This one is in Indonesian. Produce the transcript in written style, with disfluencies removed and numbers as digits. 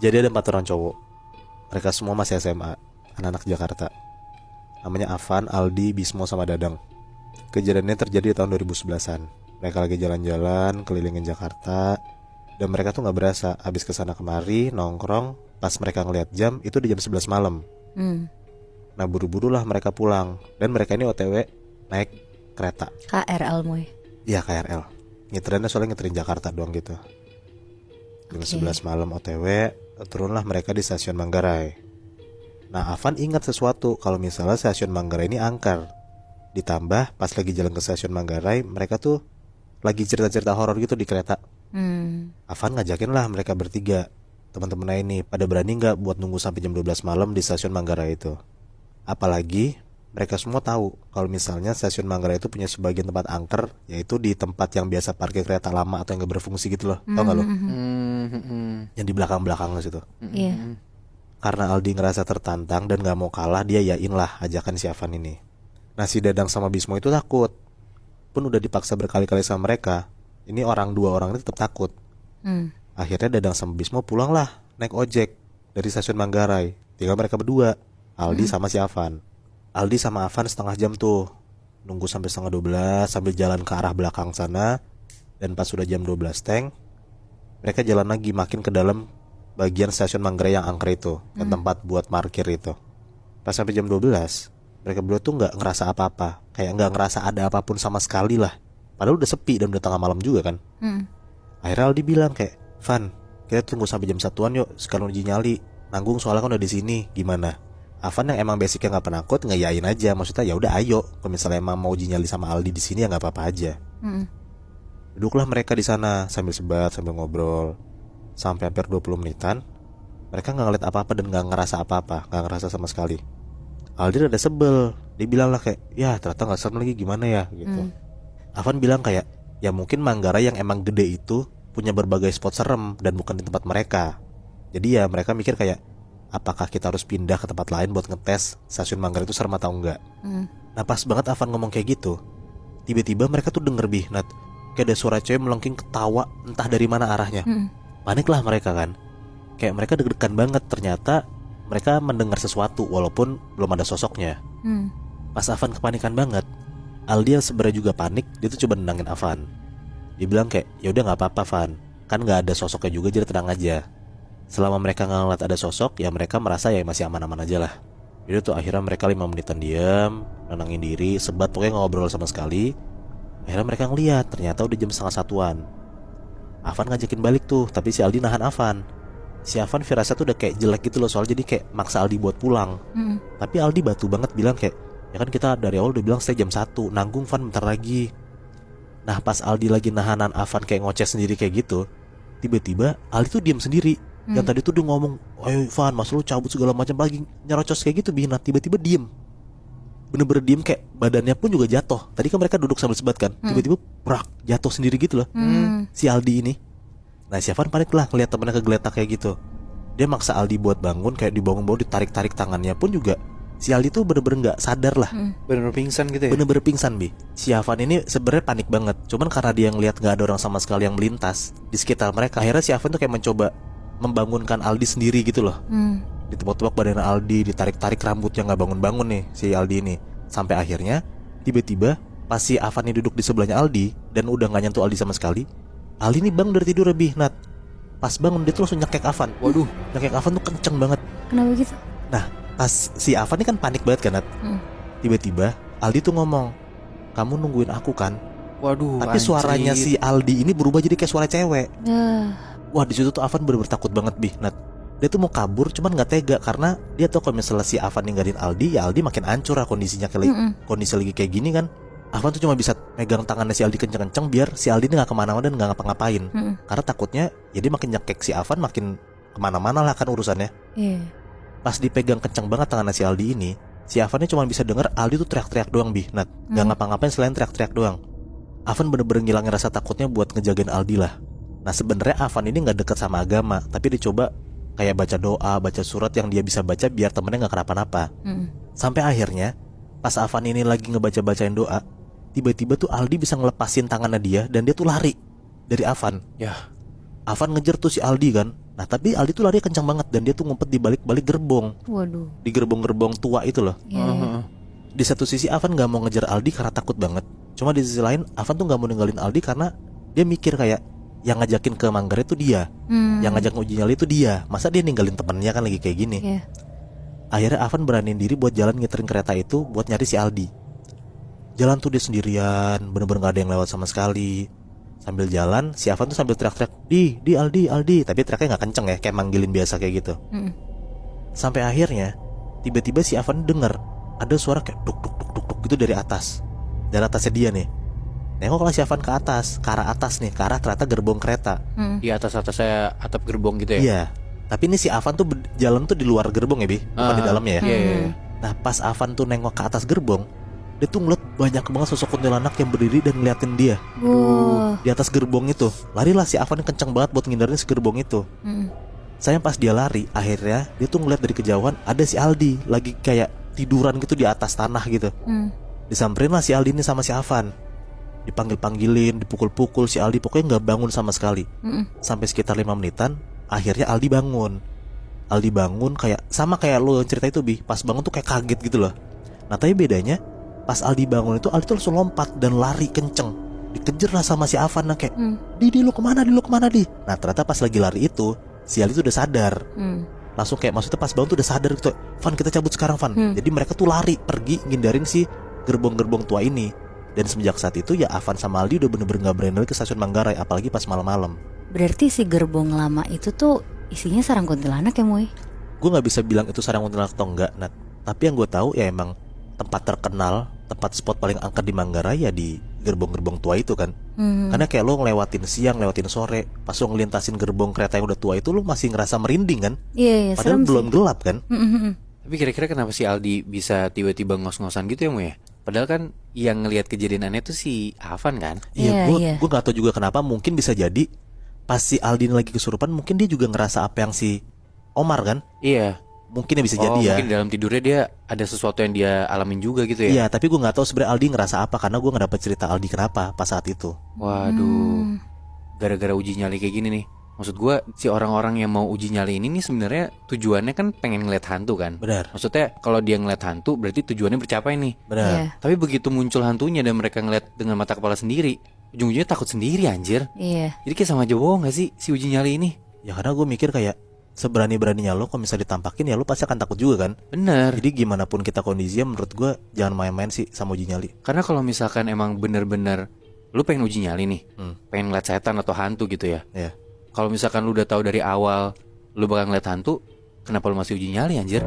Jadi ada 4 orang cowok. Mereka semua masih SMA, anak-anak Jakarta. Namanya Avan, Aldi, Bismo, sama Dadang. Kejadiannya terjadi di tahun 2011-an. Mereka lagi jalan-jalan kelilingin Jakarta, dan mereka tuh nggak berasa habis kesana kemari nongkrong. Pas mereka ngeliat jam, itu di jam 11 malam. Nah buru-burulah mereka pulang, dan mereka ini OTW naik kereta. KRL Moy. Iya KRL. Ngiterinnya soalnya ngiterin Jakarta doang gitu. Jam Oke. 11 malam OTW, turunlah mereka di stasiun Manggarai. Nah Avan ingat sesuatu, kalau misalnya stasiun Manggarai ini angker. Ditambah pas lagi jalan ke stasiun Manggarai, mereka tuh lagi cerita-cerita horor gitu di kereta. Avan ngajakin lah mereka bertiga, teman-temannya ini, pada berani nggak buat nunggu sampai jam 12 malam di stasiun Manggarai itu. Apalagi mereka semua tahu kalau misalnya stasiun Manggarai itu punya sebagian tempat angker, yaitu di tempat yang biasa parkir kereta lama atau yang gak berfungsi gitu loh. Tau gak lo? Yang di belakang-belakang situ. Iya. Karena Aldi ngerasa tertantang dan gak mau kalah, dia yain lah ajakan si Avan ini. Nah si Dadang sama Bismo itu takut. Pun udah dipaksa berkali-kali sama mereka, ini dua orang ini tetap takut. Akhirnya Dadang sama Bismo pulang lah naik ojek dari stasiun Manggarai. Tinggal mereka berdua, Aldi sama si Avan. Aldi sama Avan setengah jam tuh nunggu sampai setengah 12 sambil jalan ke arah belakang sana. Dan pas sudah jam 12 teng, mereka jalan lagi makin ke dalam bagian stasiun Manggarai yang angker itu, yang tempat buat parkir itu. Pas sampai jam 12, mereka berdua tuh gak ngerasa apa-apa, kayak gak ngerasa ada apapun sama sekali lah. Padahal udah sepi dan udah tengah malam juga kan. Akhirnya Aldi bilang kayak, Van, kita tunggu sampai jam 1-an yuk, sekalian uji nyali. Nanggung soalnya kan udah di sini, gimana? Avan yang emang basicnya nggak penakut ngeyain aja, maksudnya ya udah ayo, kalau misalnya emang mau uji nyali sama Aldi di sini ya nggak apa-apa aja. Duduklah mereka di sana sambil sebat sambil ngobrol sampai hampir 20 menitan. Mereka nggak ngeliat apa-apa dan nggak ngerasa apa-apa, nggak ngerasa sama sekali. Aldi rada sebel, dia bilang lah kayak, ya ternyata nggak serem lagi gimana ya gitu. Avan bilang kayak, ya mungkin Manggarai yang emang gede itu punya berbagai spot serem dan bukan di tempat mereka. Jadi ya mereka mikir kayak, apakah kita harus pindah ke tempat lain buat ngetes stasiun Manggarai itu serem atau enggak. Nah pas banget Avan ngomong kayak gitu, tiba-tiba mereka tuh denger Nat, kayak ada suara cewek melengking ketawa entah dari mana arahnya. Panik lah mereka kan, kayak mereka deg-degan banget. Ternyata mereka mendengar sesuatu walaupun belum ada sosoknya. Pas Avan kepanikan banget, Aldi yang sebenarnya juga panik, dia tuh coba nendangin Avan. Dia bilang kayak, ya udah nggak apa-apa Van, kan nggak ada sosoknya juga, jadi tenang aja. Selama mereka nggak ngeliat ada sosok, ya mereka merasa ya masih aman-aman aja lah. Jadi tuh akhirnya mereka 5 menitan diam, nenangin diri, sebat pokoknya nggak ngobrol sama sekali. Akhirnya mereka ngeliat, ternyata udah jam setengah 1-an. Avan ngajakin balik tuh, tapi si Aldi nahan Avan. Si Avan firasat tuh udah kayak jelek gitu loh, soal jadi kayak maksa Aldi buat pulang. Tapi Aldi batu banget bilang kayak, ya kan kita dari awal udah bilang stay jam 1, nanggung Van bentar lagi. Nah pas Aldi lagi nahanan Avan kayak ngoceh sendiri kayak gitu, tiba-tiba Aldi tuh diam sendiri. Yang tadi tuh dia ngomong, ayo Van, mas lu cabut segala macam lagi nyerocos kayak gitu, Bina tiba-tiba diem. Bener-bener diem, kayak badannya pun juga jatuh. Tadi kan mereka duduk sambil sebat kan, tiba-tiba prak jatuh sendiri gitu loh. Si Aldi ini. Nah si Van panik lah ngeliat temennya kegeletak kayak gitu. Dia maksa Aldi buat bangun, kayak dibangun-bangun, ditarik-tarik tangannya pun juga si Aldi tuh bener-bener gak sadar lah. Bener-bener pingsan gitu ya? Bener-bener pingsan Bi. Si Avan ini sebenarnya panik banget. Cuman karena dia ngeliat gak ada orang sama sekali yang melintas di sekitar mereka, akhirnya si Avan tuh kayak mencoba membangunkan Aldi sendiri gitu loh. Ditepok-tepok badan Aldi, ditarik-tarik rambutnya, gak bangun-bangun nih si Aldi ini. Sampai akhirnya tiba-tiba pas si Avan ini duduk di sebelahnya Aldi dan udah gak nyentuh Aldi sama sekali, Aldi ini bangun dari tidur lebih Nat. Pas bangun dia tuh langsung nyekek Avan. Waduh, nyekek Avan tuh kenceng banget. Kenapa gitu? Nah pas si Avan ini kan panik banget kan Nat. Tiba-tiba Aldi tuh ngomong, kamu nungguin aku kan? Waduh, Tapi suaranya si Aldi ini berubah jadi kayak suara cewek. Wah di situ tuh Avan bener-bener takut banget Bi Nat. Dia tuh mau kabur cuman gak tega, karena dia tahu kalau misalnya si Avan ninggalin Aldi, ya Aldi makin hancur lah kondisinya. Kondisi lagi kayak gini kan, Avan tuh cuma bisa megang tangannya si Aldi kenceng-kenceng biar si Aldi ini gak kemana-mana dan gak ngapa-ngapain. Karena takutnya ya dia makin nyekek si Avan, makin kemana-mana lah kan urusannya. Pas dipegang kenceng banget tangannya si Aldi ini, si Avannya cuma bisa denger Aldi tuh teriak-teriak doang Bi Nat. Gak ngapa-ngapain selain teriak-teriak doang. Avan bener-bener ngilangin rasa takutnya buat ngejagain Aldi lah. Nah sebenarnya Avan ini gak deket sama agama, tapi dia coba kayak baca doa, baca surat yang dia bisa baca biar temennya gak kenapa-napa. Sampai akhirnya pas Avan ini lagi ngebaca-bacain doa, tiba-tiba tuh Aldi bisa ngelepasin tangannya dia dan dia tuh lari dari Avan. Ya. Avan ngejar tuh si Aldi kan, Nah tapi Aldi tuh lari kencang banget dan dia tuh ngumpet di balik-balik gerbong. Waduh. Di gerbong-gerbong tua itu loh. Iya, iya. Di satu sisi Avan gak mau ngejar Aldi karena takut banget. Cuma di sisi lain Avan tuh gak mau ninggalin Aldi karena dia mikir kayak yang ngajakin ke Manggarai itu dia, yang ngajak uji nyali itu dia. Masa dia ninggalin temennya kan lagi kayak gini. Iya. Akhirnya Avan beraniin diri buat jalan ngiterin kereta itu buat nyari si Aldi. Jalan tuh dia sendirian, bener-bener gak ada yang lewat sama sekali. Sambil jalan, si Avan tuh sambil teriak-teriak, di Aldi, Aldi. Tapi teriaknya gak kenceng ya, kayak manggilin biasa kayak gitu. Sampai akhirnya, tiba-tiba si Avan denger ada suara kayak duk duk duk duk duk gitu dari atas. Dari atasnya dia nih. Nengok lah si Avan ke atas, ke arah atas nih, ke arah ternyata gerbong kereta. Di atas-atasnya atap gerbong gitu ya. Iya. Tapi ini si Avan tuh jalan tuh di luar gerbong ya, Bi, bukan di dalamnya ya. Iya, iya. Nah pas Avan tuh nengok ke atas gerbong, dia tuh ngeliat banyak banget sosok kuntilanak yang berdiri dan ngeliatin dia Wah. di atas gerbong itu. Larilah si Avan kenceng banget buat ngindarin si gerbong itu. Sayang pas dia lari, akhirnya dia tuh ngeliat dari kejauhan ada si Aldi lagi kayak tiduran gitu di atas tanah gitu. Disamperin lah si Aldi ini sama si Avan. Dipanggil-panggilin, dipukul-pukul si Aldi pokoknya nggak bangun sama sekali. Sampai sekitar 5 menitan, akhirnya Aldi bangun. Aldi bangun kayak sama kayak lo yang cerita itu, Bi. Pas bangun tuh kayak kaget gitu loh. Nah tapi bedanya pas Aldi bangun itu Aldi tuh langsung lompat dan lari kenceng. Dikejar lah sama si Avan yang kayak Di lu kemana, di. Nah ternyata pas lagi lari itu si Aldi tuh udah sadar. Langsung kayak maksudnya pas bangun tuh udah sadar gitu, Van kita cabut sekarang Van. Jadi mereka tuh lari pergi ngindarin si gerbong-gerbong tua ini. Dan semenjak saat itu ya Avan sama Aldi udah bener-bener gak berani lagi ke stasiun Manggarai, apalagi pas malam-malam. Berarti si gerbong lama itu tuh isinya sarang kuntilanak ya, Moy? Gue gak bisa bilang itu sarang kuntilanak atau enggak, Nat. Tapi yang gue tahu ya emang tempat terkenal, tempat spot paling angker di Manggarai ya di gerbong-gerbong tua itu kan. Karena kayak lo ngelewatin siang, lewatin sore, pas lo ngelintasin gerbong kereta yang udah tua itu lo masih ngerasa merinding kan. Iya, Padahal serem belum sih. gelap kan. Tapi kira-kira kenapa si Aldi bisa tiba-tiba ngos-ngosan gitu ya, Mu ya? Padahal kan yang ngelihat kejadian aneh itu si Avan kan. Iya, Iya. gue gak tahu juga kenapa. Mungkin bisa jadi pas si Aldin lagi kesurupan, mungkin dia juga ngerasa apa yang si Omar kan. Iya. Mungkin ya bisa jadi ya. Mungkin dalam tidurnya dia ada sesuatu yang dia alamin juga gitu ya. Iya, tapi gue gak tahu sebenarnya Aldi ngerasa apa, karena gue gak dapet cerita Aldi kenapa pas saat itu. Waduh. Gara-gara uji nyali kayak gini nih. Maksud gue si orang-orang yang mau uji nyali ini nih sebenarnya tujuannya kan pengen ngeliat hantu kan. Benar. Maksudnya kalau dia ngeliat hantu berarti tujuannya bercapai nih. Benar. Iya. Tapi begitu muncul hantunya dan mereka ngeliat dengan mata kepala sendiri, ujung-ujungnya takut sendiri anjir. Iya. Jadi kayak sama aja bohong gak sih si uji nyali ini? Ya karena gue mikir kayak seberani-beraninya lo kalau misalnya ditampakin ya lo pasti akan takut juga kan. Bener. Jadi gimana pun kita kondisinya, menurut gue jangan main-main sih sama uji nyali. Karena kalau misalkan emang bener-bener lu pengen uji nyali nih, pengen ngeliat setan atau hantu gitu ya. Ya. Kalau misalkan lu udah tahu dari awal lu bakal ngeliat hantu, kenapa lu masih uji nyali anjir?